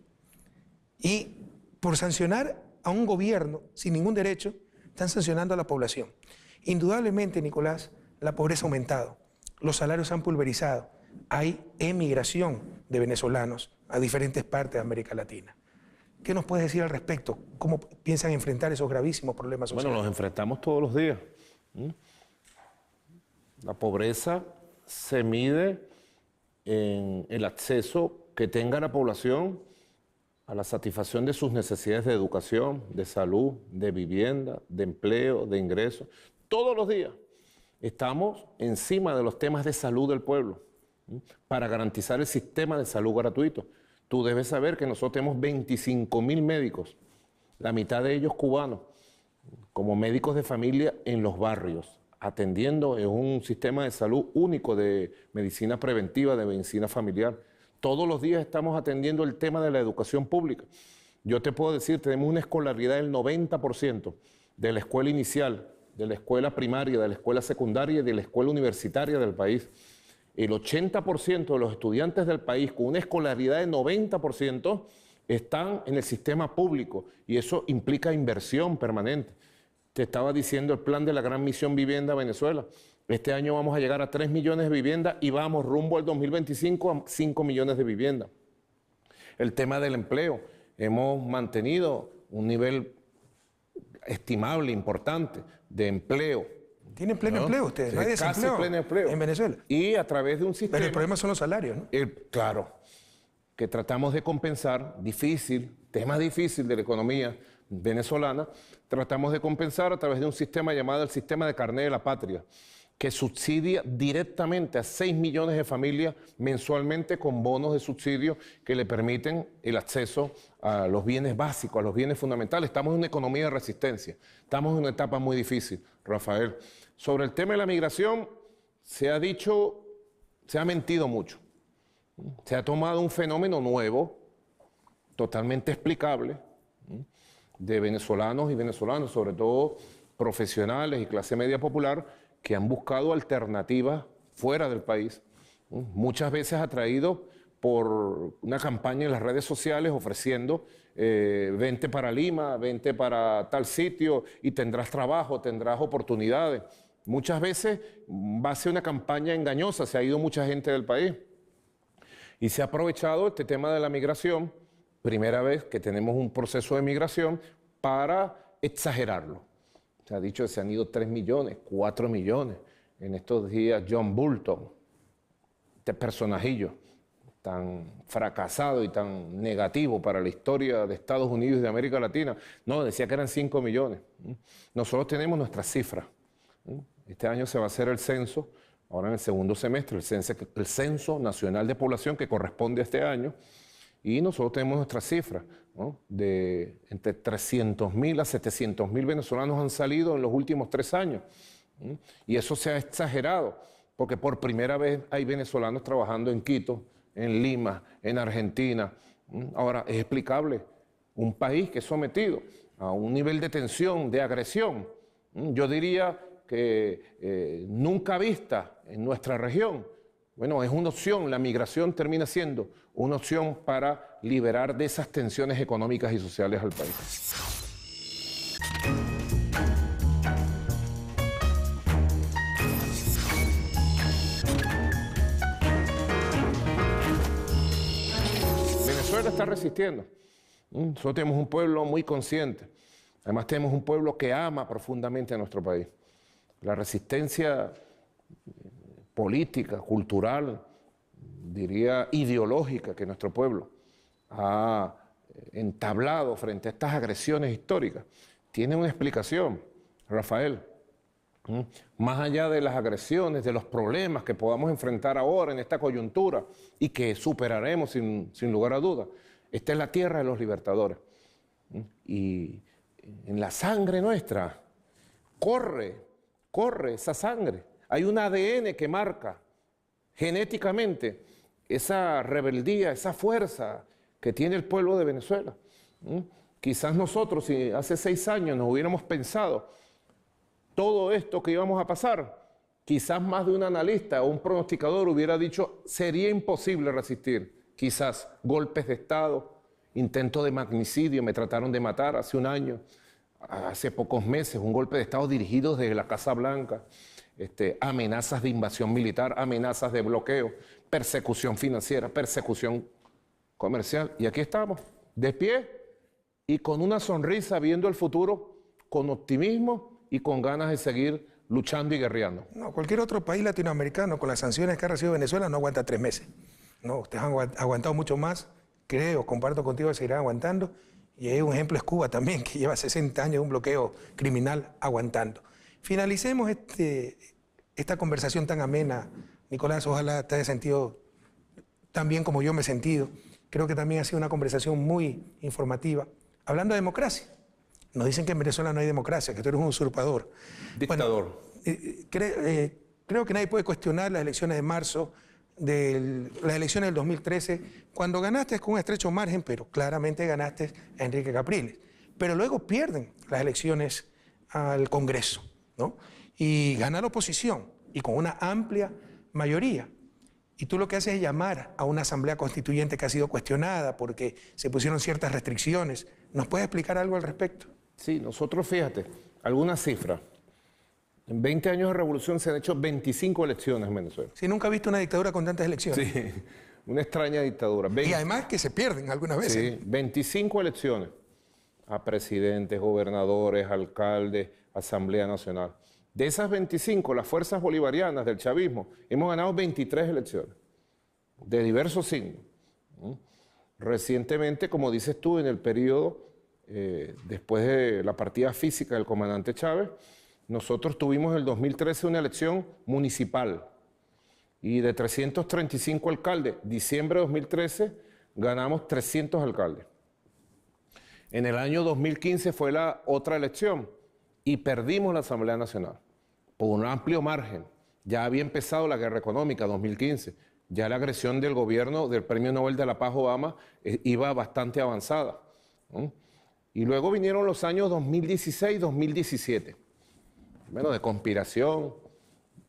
S1: Y por sancionar a un gobierno sin ningún derecho, están sancionando a la población. Indudablemente, Nicolás, la pobreza ha aumentado, los salarios se han pulverizado, hay emigración de venezolanos a diferentes partes de América Latina. ¿Qué nos puedes decir al respecto? ¿Cómo piensan enfrentar esos gravísimos problemas sociales?
S2: Bueno, los enfrentamos todos los días. La pobreza se mide en el acceso que tenga la población a la satisfacción de sus necesidades de educación, de salud, de vivienda, de empleo, de ingresos. Todos los días estamos encima de los temas de salud del pueblo para garantizar el sistema de salud gratuito. Tú debes saber que nosotros tenemos 25.000 médicos, la mitad de ellos cubanos, como médicos de familia en los barrios, atendiendo en un sistema de salud único de medicina preventiva, de medicina familiar. Todos los días estamos atendiendo el tema de la educación pública. Yo te puedo decir, tenemos una escolaridad del 90% de la escuela inicial, de la escuela primaria, de la escuela secundaria y de la escuela universitaria del país. El 80% de los estudiantes del país con una escolaridad de 90% están en el sistema público y eso implica inversión permanente. Te estaba diciendo el plan de la Gran Misión Vivienda Venezuela. Este año vamos a llegar a 3 millones de viviendas y vamos rumbo al 2025 a 5 millones de viviendas. El tema del empleo. Hemos mantenido un nivel estimable, importante, de empleo.
S1: ¿Tienen pleno empleo ustedes? ¿No hay desempleo
S2: casi pleno empleo
S1: en Venezuela?
S2: Y a través de un sistema...
S1: Pero el problema son los salarios, ¿no?
S2: Claro, que tratamos de compensar, tema difícil de la economía venezolana, tratamos de compensar a través de un sistema llamado el sistema de carné de la patria, que subsidia directamente a 6 millones de familias mensualmente con bonos de subsidio que le permiten el acceso a los bienes básicos, a los bienes fundamentales. Estamos en una economía de resistencia, estamos en una etapa muy difícil, Rafael. Sobre el tema de la migración, se ha mentido mucho. Se ha tomado un fenómeno nuevo, totalmente explicable, de venezolanos y venezolanas, sobre todo profesionales y clase media popular, que han buscado alternativas fuera del país, muchas veces atraídos por una campaña en las redes sociales ofreciendo vente para Lima, vente para tal sitio y tendrás trabajo, tendrás oportunidades. Muchas veces va a ser una campaña engañosa, se ha ido mucha gente del país. Y se ha aprovechado este tema de la migración, primera vez que tenemos un proceso de migración, para exagerarlo. Se ha dicho que se han ido 3 millones, 4 millones. En estos días John Bolton, este personajillo tan fracasado y tan negativo para la historia de Estados Unidos y de América Latina, no, decía que eran 5 millones. Nosotros tenemos nuestras cifras. Este año se va a hacer el censo, ahora en el segundo semestre, el Censo Nacional de Población que corresponde a este año, y nosotros tenemos nuestras cifras, ¿no? De entre 300.000 a 700.000 venezolanos han salido en los últimos 3 años. Y eso se ha exagerado, porque por primera vez hay venezolanos trabajando en Quito, en Lima, en Argentina. Ahora, es explicable, un país que es sometido a un nivel de tensión, de agresión, yo diría que nunca vista en nuestra región. Bueno, es una opción, la migración termina siendo una opción para liberar de esas tensiones económicas y sociales al país. Venezuela está resistiendo. Nosotros tenemos un pueblo muy consciente. Además tenemos un pueblo que ama profundamente a nuestro país. La resistencia política, cultural, diría ideológica que nuestro pueblo ha entablado frente a estas agresiones históricas tiene una explicación, Rafael. Más allá de las agresiones, de los problemas que podamos enfrentar ahora en esta coyuntura y que superaremos sin lugar a dudas, esta es la tierra de los libertadores. Y en la sangre nuestra corre esa sangre. Hay un ADN que marca genéticamente esa rebeldía, esa fuerza que tiene el pueblo de Venezuela. Quizás nosotros, si hace 6 años nos hubiéramos pensado todo esto que íbamos a pasar, quizás más de un analista o un pronosticador hubiera dicho sería imposible resistir. Quizás golpes de Estado, intento de magnicidio, me trataron de matar hace un año, hace pocos meses, un golpe de Estado dirigido desde la Casa Blanca, amenazas de invasión militar, amenazas de bloqueo, persecución financiera, persecución comercial. Y aquí estamos, de pie y con una sonrisa viendo el futuro, con optimismo y con ganas de seguir luchando y guerreando.
S1: No, cualquier otro país latinoamericano con las sanciones que ha recibido Venezuela no aguanta 3 meses. No, ustedes han aguantado mucho más, creo, comparto contigo que seguirán aguantando. Y hay un ejemplo es Cuba también, que lleva 60 años de un bloqueo criminal aguantando. Finalicemos esta conversación tan amena, Nicolás, ojalá te haya sentido tan bien como yo me he sentido. Creo que también ha sido una conversación muy informativa. Hablando de democracia, nos dicen que en Venezuela no hay democracia, que tú eres un usurpador.
S2: Dictador.
S1: Bueno, creo que nadie puede cuestionar las elecciones de marzo, las elecciones del 2013, cuando ganaste con un estrecho margen, pero claramente ganaste a Enrique Capriles. Pero luego pierden las elecciones al Congreso, ¿no? Y gana la oposición, y con una amplia mayoría. Y tú lo que haces es llamar a una asamblea constituyente que ha sido cuestionada porque se pusieron ciertas restricciones. ¿Nos puedes explicar algo al respecto?
S2: Sí, nosotros, fíjate, algunas cifras. En 20 años de revolución se han hecho 25 elecciones en Venezuela.
S1: Sí, nunca he visto una dictadura con tantas elecciones.
S2: Sí, una extraña dictadura.
S1: Y además que se pierden algunas veces.
S2: Sí, 25 elecciones a presidentes, gobernadores, alcaldes, Asamblea Nacional. De esas 25, las fuerzas bolivarianas del chavismo, hemos ganado 23 elecciones, de diversos signos. Recientemente, como dices tú, en el periodo, después de la partida física del comandante Chávez, nosotros tuvimos en el 2013 una elección municipal y de 335 alcaldes, diciembre de 2013, ganamos 300 alcaldes. En el año 2015 fue la otra elección y perdimos la Asamblea Nacional por un amplio margen. Ya había empezado la guerra económica 2015, ya la agresión del gobierno del Premio Nobel de la Paz Obama iba bastante avanzada. Y luego vinieron los años 2016 y 2017. Bueno, de conspiración,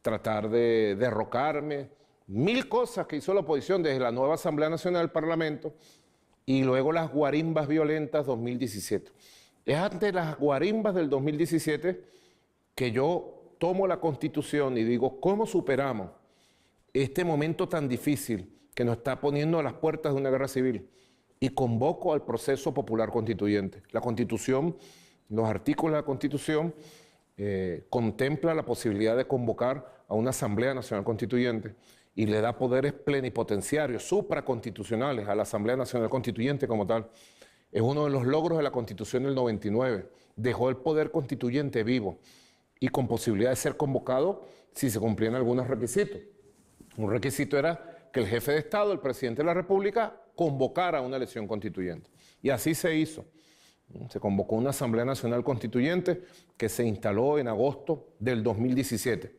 S2: tratar de derrocarme, 1000 cosas que hizo la oposición desde la nueva Asamblea Nacional del Parlamento y luego las guarimbas violentas 2017. Es ante las guarimbas del 2017 que yo tomo la Constitución y digo, ¿cómo superamos este momento tan difícil que nos está poniendo a las puertas de una guerra civil? Y convoco al proceso popular constituyente. La Constitución, los artículos de la Constitución contempla la posibilidad de convocar a una Asamblea Nacional Constituyente y le da poderes plenipotenciarios, supraconstitucionales a la Asamblea Nacional Constituyente como tal. Es uno de los logros de la Constitución del 99. Dejó el poder constituyente vivo y con posibilidad de ser convocado si se cumplían algunos requisitos. Un requisito era que el jefe de Estado, el presidente de la República, convocara una elección constituyente. Y así se hizo. Se convocó una Asamblea Nacional Constituyente que se instaló en agosto del 2017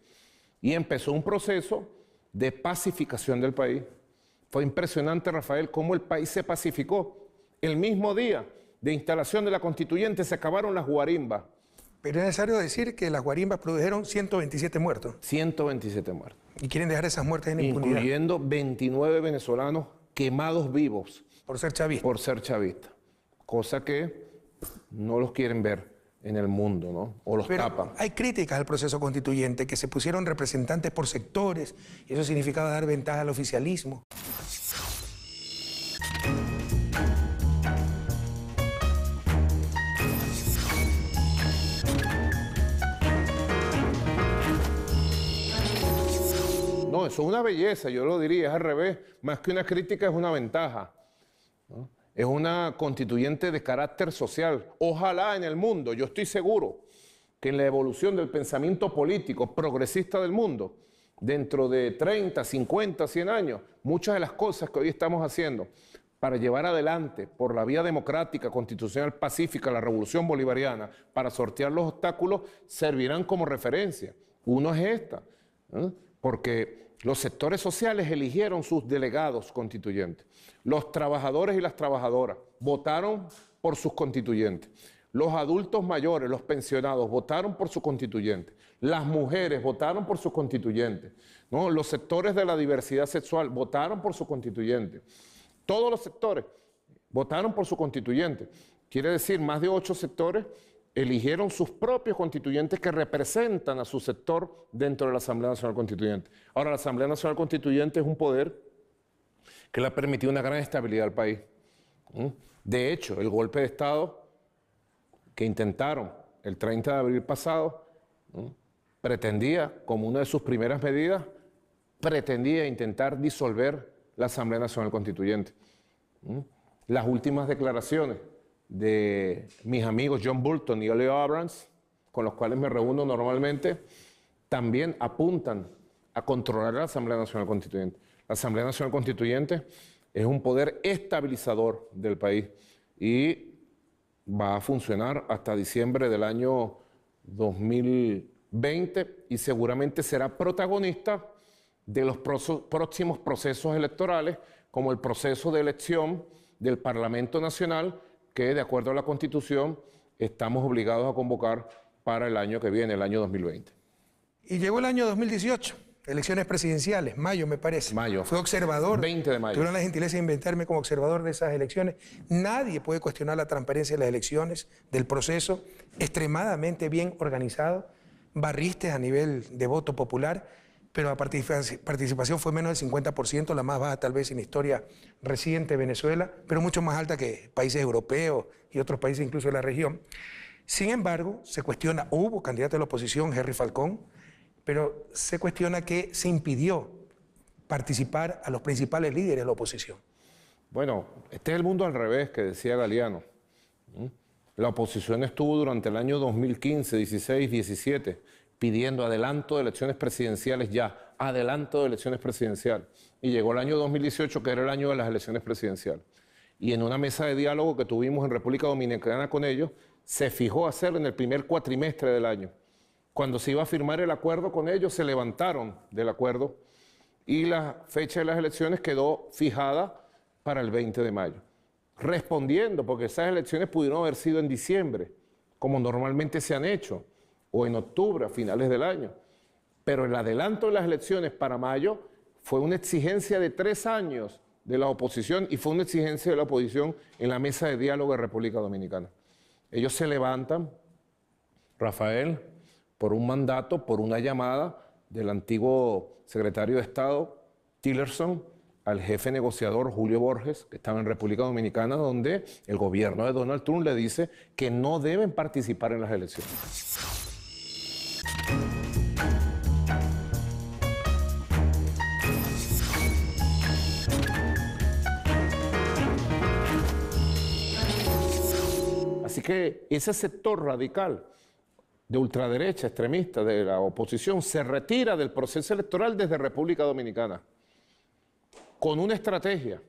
S2: y empezó un proceso de pacificación del país. Fue impresionante, Rafael, cómo el país se pacificó. El mismo día de instalación de la Constituyente se acabaron las guarimbas.
S1: Pero es necesario decir que las guarimbas produjeron 127 muertos.
S2: 127 muertos.
S1: Y quieren dejar esas muertes en impunidad.
S2: Incluyendo 29 venezolanos quemados vivos.
S1: Por ser chavistas.
S2: Por ser chavistas. Cosa que no los quieren ver en el mundo, ¿no? O los tapan.
S1: Hay críticas al proceso constituyente, que se pusieron representantes por sectores, y eso significaba dar ventaja al oficialismo.
S2: No, eso es una belleza, yo lo diría, es al revés. Más que una crítica, es una ventaja, ¿no? Es una constituyente de carácter social. Ojalá en el mundo, yo estoy seguro que en la evolución del pensamiento político progresista del mundo, dentro de 30, 50, 100 años, muchas de las cosas que hoy estamos haciendo para llevar adelante por la vía democrática, constitucional, pacífica, la revolución bolivariana, para sortear los obstáculos, servirán como referencia. Uno es esta, ¿eh? Porque los sectores sociales eligieron sus delegados constituyentes. Los trabajadores y las trabajadoras votaron por sus constituyentes. Los adultos mayores, los pensionados, votaron por su constituyente. Las mujeres votaron por sus constituyentes, ¿no? Los sectores de la diversidad sexual votaron por su constituyente. Todos los sectores votaron por su constituyente. Quiere decir, más de 8 sectores eligieron sus propios constituyentes que representan a su sector dentro de la Asamblea Nacional Constituyente. Ahora, la Asamblea Nacional Constituyente es un poder que le ha permitido una gran estabilidad al país. De hecho, el golpe de Estado que intentaron el 30 de abril pasado, pretendía, como una de sus primeras medidas, pretendía intentar disolver la Asamblea Nacional Constituyente. Las últimas declaraciones de mis amigos John Bolton y Oliver Abrams, con los cuales me reúno normalmente, también apuntan a controlar la Asamblea Nacional Constituyente. La Asamblea Nacional Constituyente es un poder estabilizador del país y va a funcionar hasta diciembre del año 2020 y seguramente será protagonista de los próximos procesos electorales, como el proceso de elección del Parlamento Nacional, que de acuerdo a la Constitución estamos obligados a convocar para el año que viene, el año 2020.
S1: Y llegó el año 2018, elecciones presidenciales, mayo me parece.
S2: Mayo.
S1: Fue observador.
S2: 20 de mayo.
S1: Tuvieron la gentileza de invitarme como observador de esas elecciones. Nadie puede cuestionar la transparencia de las elecciones, del proceso, extremadamente bien organizado, barristes a nivel de voto popular, pero la participación fue menos del 50%, la más baja tal vez en historia reciente de Venezuela, pero mucho más alta que países europeos y otros países incluso de la región. Sin embargo, se cuestiona, hubo candidato de la oposición, Henry Falcón, pero se cuestiona que se impidió participar a los principales líderes de la oposición.
S2: Bueno, este es el mundo al revés que decía Galeano. La oposición estuvo durante el año 2015, 16, 17 pidiendo adelanto de elecciones presidenciales ya, adelanto de elecciones presidenciales. Y llegó el año 2018, que era el año de las elecciones presidenciales. Y en una mesa de diálogo que tuvimos en República Dominicana con ellos, se fijó hacerlo en el primer cuatrimestre del año. Cuando se iba a firmar el acuerdo con ellos, se levantaron del acuerdo y la fecha de las elecciones quedó fijada para el 20 de mayo. Respondiendo, porque esas elecciones pudieron haber sido en diciembre, como normalmente se han hecho, o en octubre, a finales del año. Pero el adelanto de las elecciones para mayo fue una exigencia de 3 años de la oposición y fue una exigencia de la oposición en la mesa de diálogo de República Dominicana. Ellos se levantan, Rafael, por un mandato, por una llamada del antiguo secretario de Estado, Tillerson, al jefe negociador Julio Borges, que estaba en República Dominicana, donde el gobierno de Donald Trump le dice que no deben participar en las elecciones. Así que ese sector radical de ultraderecha, extremista, de la oposición, se retira del proceso electoral desde República Dominicana, con una estrategia,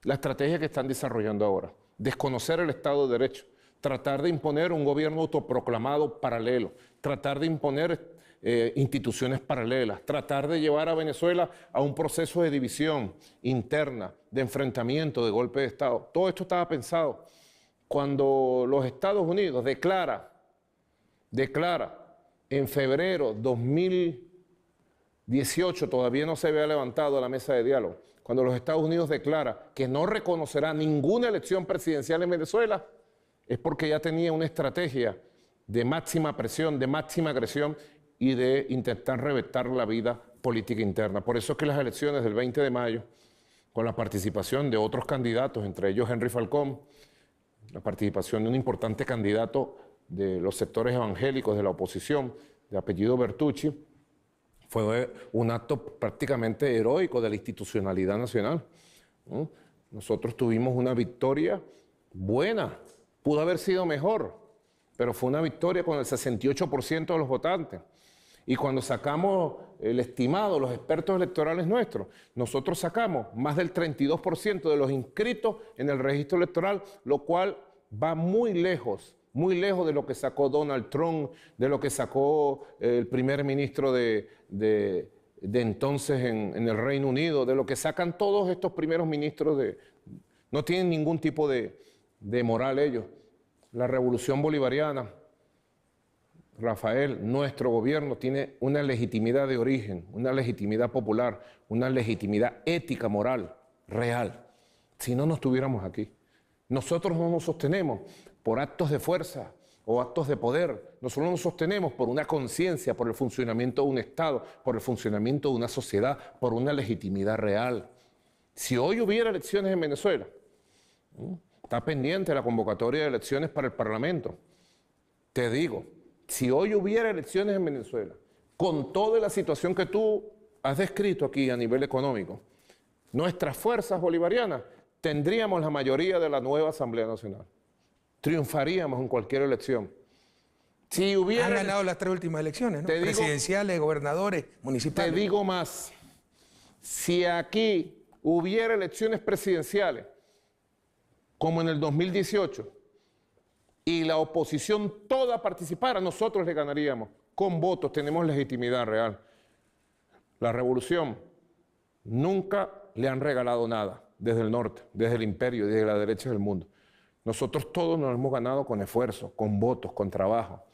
S2: la estrategia que están desarrollando ahora, desconocer el Estado de Derecho, tratar de imponer un gobierno autoproclamado paralelo, tratar de imponer instituciones paralelas, tratar de llevar a Venezuela a un proceso de división interna, de enfrentamiento, de golpe de Estado. Todo esto estaba pensado cuando los Estados Unidos declara en febrero 2018, todavía no se había levantado la mesa de diálogo, cuando los Estados Unidos declara que no reconocerá ninguna elección presidencial en Venezuela, es porque ya tenía una estrategia de máxima presión, de máxima agresión y de intentar reventar la vida política interna. Por eso es que las elecciones del 20 de mayo, con la participación de otros candidatos, entre ellos Henry Falcón, la participación de un importante candidato de los sectores evangélicos de la oposición, de apellido Bertucci, fue un acto prácticamente heroico de la institucionalidad nacional. Nosotros tuvimos una victoria buena, pudo haber sido mejor, pero fue una victoria con el 68% de los votantes. Y cuando sacamos el estimado, los expertos electorales nuestros, nosotros sacamos más del 32% de los inscritos en el registro electoral, lo cual va muy lejos de lo que sacó Donald Trump, de lo que sacó el primer ministro de entonces en el Reino Unido, de lo que sacan todos estos primeros ministros. No tienen ningún tipo de moral ellos. La revolución bolivariana, Rafael, nuestro gobierno tiene una legitimidad de origen, una legitimidad popular, una legitimidad ética, moral, real. Si no, no estuviéramos aquí. Nosotros no nos sostenemos por actos de fuerza o actos de poder. Nosotros nos sostenemos por una conciencia, por el funcionamiento de un Estado, por el funcionamiento de una sociedad, por una legitimidad real. Si hoy hubiera elecciones en Venezuela, está pendiente la convocatoria de elecciones para el Parlamento. Te digo, si hoy hubiera elecciones en Venezuela, con toda la situación que tú has descrito aquí a nivel económico, nuestras fuerzas bolivarianas tendríamos la mayoría de la nueva Asamblea Nacional. Triunfaríamos en cualquier elección. Si hubiera...
S1: Han ganado las 3 últimas elecciones, ¿no? Presidenciales, gobernadores, municipales.
S2: Te digo más, si aquí hubiera elecciones presidenciales, como en el 2018, y la oposición toda participara, nosotros le ganaríamos. Con votos tenemos legitimidad real. La revolución nunca le han regalado nada desde el norte, desde el imperio, desde la derecha del mundo. Nosotros todos nos hemos ganado con esfuerzo, con votos, con trabajo.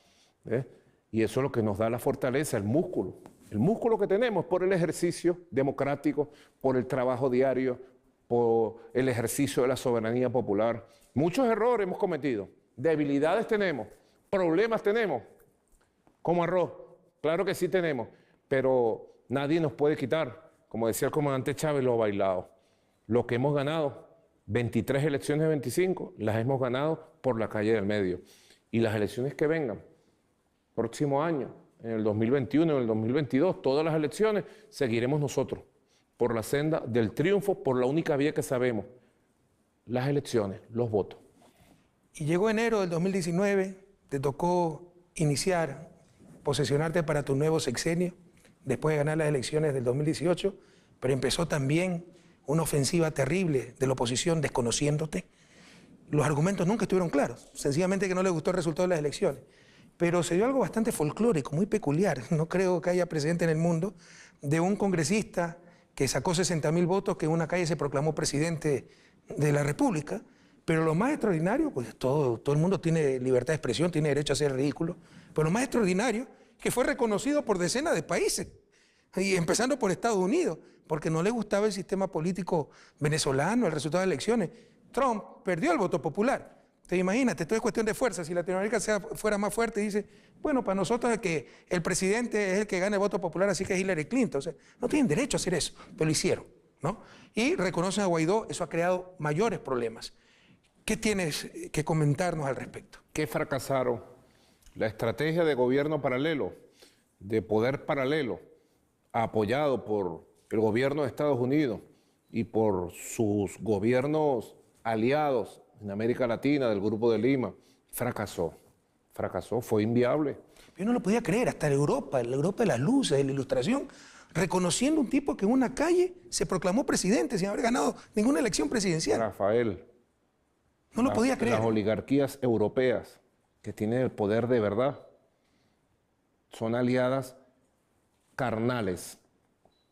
S2: Y eso es lo que nos da la fortaleza, el músculo. El músculo que tenemos por el ejercicio democrático, por el trabajo diario, por el ejercicio de la soberanía popular. Muchos errores hemos cometido, debilidades tenemos, problemas tenemos, como arroz. Claro que sí tenemos, pero nadie nos puede quitar, como decía el comandante Chávez, lo bailado. Lo que hemos ganado, 23 elecciones de 25, las hemos ganado por la calle del medio. Y las elecciones que vengan, próximo año, en el 2021, en el 2022, todas las elecciones, seguiremos nosotros por la senda del triunfo, por la única vía que sabemos, las elecciones, los votos.
S1: Y llegó enero del 2019, te tocó iniciar, posesionarte para tu nuevo sexenio, después de ganar las elecciones del 2018, pero empezó también una ofensiva terrible de la oposición desconociéndote. Los argumentos nunca estuvieron claros, sencillamente que no les gustó el resultado de las elecciones. Pero se dio algo bastante folclórico, muy peculiar. No creo que haya precedente en el mundo de un congresista que sacó 60.000 votos, que en una calle se proclamó presidente de la República. Pero lo más extraordinario, pues todo el mundo tiene libertad de expresión, tiene derecho a ser ridículo, pero lo más extraordinario, que fue reconocido por decenas de países. y empezando por Estados Unidos, porque no le gustaba el sistema político venezolano, el resultado de las elecciones. Trump perdió el voto popular. Te imagínate, esto es cuestión de fuerza. Si Latinoamérica fuera más fuerte y dice, bueno, para nosotros es que el presidente es el que gana el voto popular, así que es Hillary Clinton. O sea, no tienen derecho a hacer eso, pero lo hicieron, ¿no? Y reconocen a Guaidó, eso ha creado mayores problemas. ¿Qué tienes que comentarnos al respecto?
S2: ¿Qué fracasaron? La estrategia de gobierno paralelo, de poder paralelo, apoyado por el gobierno de Estados Unidos y por sus gobiernos aliados en América Latina, del Grupo de Lima, fracasó, fue inviable.
S1: Yo no lo podía creer, hasta la Europa de las luces, de la ilustración, reconociendo un tipo que en una calle se proclamó presidente sin haber ganado ninguna elección presidencial.
S2: Rafael,
S1: no lo podía creer.
S2: Las oligarquías europeas que tienen el poder de verdad son aliadas carnales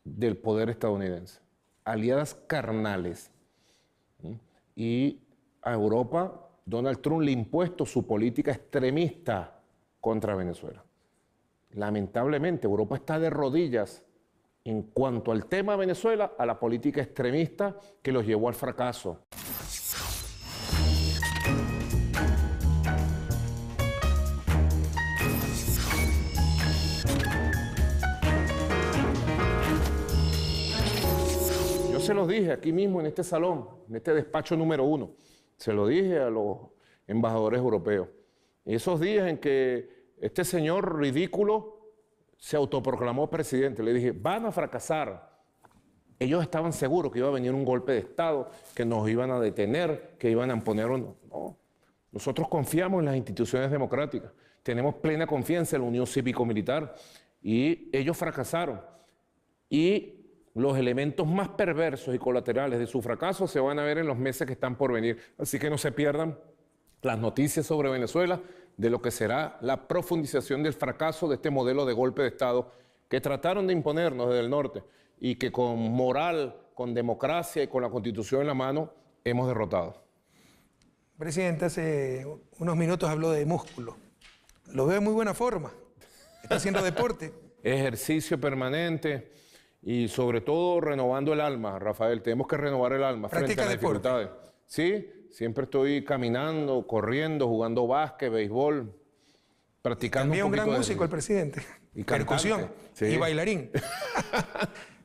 S2: del poder estadounidense, aliadas carnales. Y a Europa, Donald Trump le ha impuesto su política extremista contra Venezuela. Lamentablemente, Europa está de rodillas en cuanto al tema Venezuela, a la política extremista que los llevó al fracaso. Yo se los dije aquí mismo en este salón, en este despacho número 1, se lo dije a los embajadores europeos. Esos días en que este señor ridículo se autoproclamó presidente, le dije, van a fracasar. Ellos estaban seguros que iba a venir un golpe de Estado, que nos iban a detener, que iban a poner un... No. Nosotros confiamos en las instituciones democráticas, tenemos plena confianza en la Unión Cívico-Militar y ellos fracasaron. Y los elementos más perversos y colaterales de su fracaso se van a ver en los meses que están por venir. Así que no se pierdan las noticias sobre Venezuela, de lo que será la profundización del fracaso de este modelo de golpe de Estado que trataron de imponernos desde el norte y que con moral, con democracia y con la Constitución en la mano hemos derrotado.
S1: Presidente, hace unos minutos habló de músculo. Lo veo en muy buena forma. Está haciendo deporte.
S2: Ejercicio permanente y sobre todo renovando el alma, Rafael. Tenemos que renovar el alma frente a las dificultades. Sí, siempre estoy caminando, corriendo, jugando básquet, béisbol, practicando
S1: también
S2: un poquito
S1: gran músico el presidente.
S2: Y
S1: percusión,
S2: sí.
S1: Y bailarín.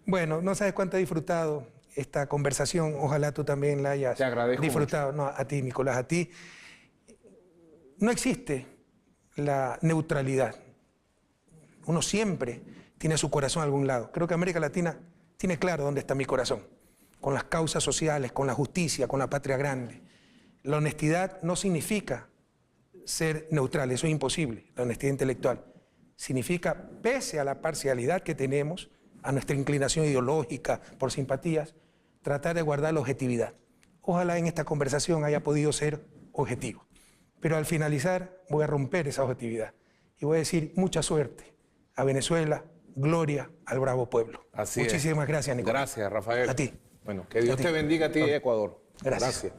S1: Bueno, no sabes cuánto he disfrutado esta conversación. Ojalá tú también la hayas disfrutado. Mucho. No, a ti, Nicolás, a ti. No existe la neutralidad. Uno siempre tiene su corazón a algún lado. Creo que América Latina tiene claro dónde está mi corazón. Con las causas sociales, con la justicia, con la patria grande. La honestidad no significa ser neutral, eso es imposible, la honestidad intelectual. Significa, pese a la parcialidad que tenemos, a nuestra inclinación ideológica por simpatías, tratar de guardar la objetividad. Ojalá en esta conversación haya podido ser objetivo. Pero al finalizar voy a romper esa objetividad y voy a decir mucha suerte a Venezuela, gloria al bravo pueblo.
S2: Muchísimas
S1: gracias, Nicolás.
S2: Gracias, Rafael.
S1: A ti.
S2: Bueno, que Dios te bendiga a ti, Ecuador.
S1: Gracias.